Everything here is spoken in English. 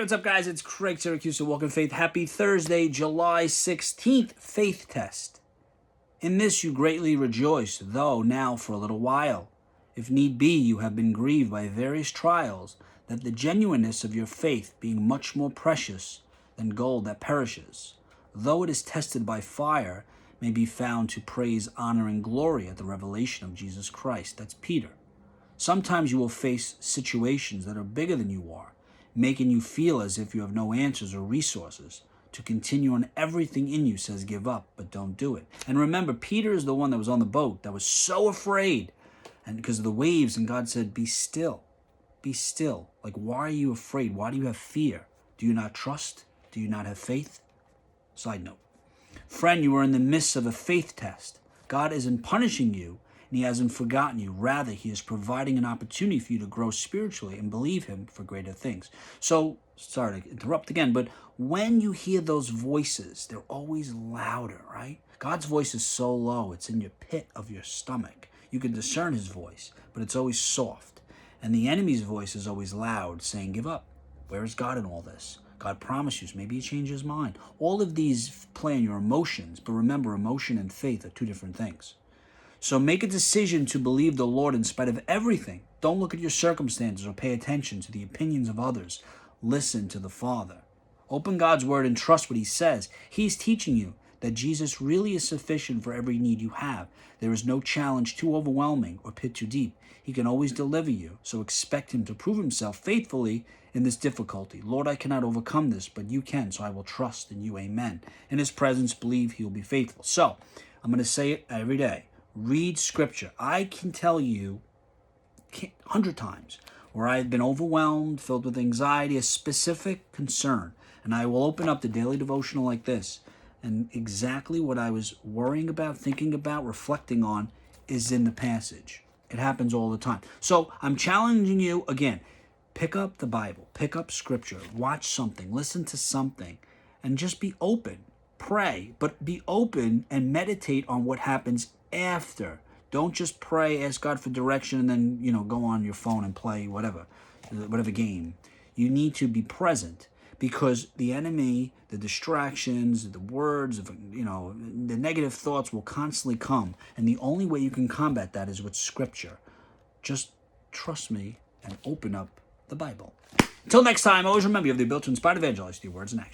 what's up, guys? It's Craig Syracusa. Welcome, Faith. Happy Thursday, July 16th, faith test. In this you greatly rejoice, though now for a little while, if need be, you have been grieved by various trials, that the genuineness of your faith, being much more precious than gold that perishes, though it is tested by fire, may be found to praise, honor, and glory at the revelation of Jesus Christ. That's Peter. Sometimes you will face situations that are bigger than you are, making you feel as if you have no answers or resources. To continue on, everything in you says give up, but don't do it. And remember, Peter is the one that was on the boat that was so afraid, and because of the waves, and God said, be still. Be still. Like, why are you afraid? Why do you have fear? Do you not trust? Do you not have faith? Side note. Friend, you are in the midst of a faith test. God isn't punishing you, and he hasn't forgotten you. Rather, he is providing an opportunity for you to grow spiritually and believe him for greater things. So, sorry to interrupt again, but when you hear those voices, they're always louder, right? God's voice is so low, it's in your pit of your stomach. You can discern his voice, but it's always soft. And the enemy's voice is always loud, saying, give up. Where is God in all this? God promised you. Maybe he changed his mind. All of these play on your emotions, but remember, emotion and faith are two different things. So make a decision to believe the Lord in spite of everything. Don't look at your circumstances or pay attention to the opinions of others. Listen to the Father. Open God's word and trust what he says. He's teaching you that Jesus really is sufficient for every need you have. There is no challenge too overwhelming or pit too deep. He can always deliver you, so expect him to prove himself faithfully in this difficulty. Lord, I cannot overcome this, but you can, so I will trust in you. Amen. In his presence, believe he will be faithful. So, I'm going to say it every day. Read scripture. I can tell you 100 times where I've been overwhelmed, filled with anxiety, a specific concern, and I will open up the daily devotional like this, and exactly what I was worrying about, thinking about, reflecting on is in the passage. It happens all the time. So I'm challenging you again. Pick up the Bible, pick up scripture, watch something, listen to something, and just be open. Pray, but be open and meditate on what happens after. Don't just pray, ask God for direction, and then, go on your phone and play whatever game. You need to be present, because the enemy, the distractions, the words, the negative thoughts will constantly come. And the only way you can combat that is with scripture. Just trust me and open up the Bible. Until next time, always remember you have the ability to inspire, evangelize through words and actions.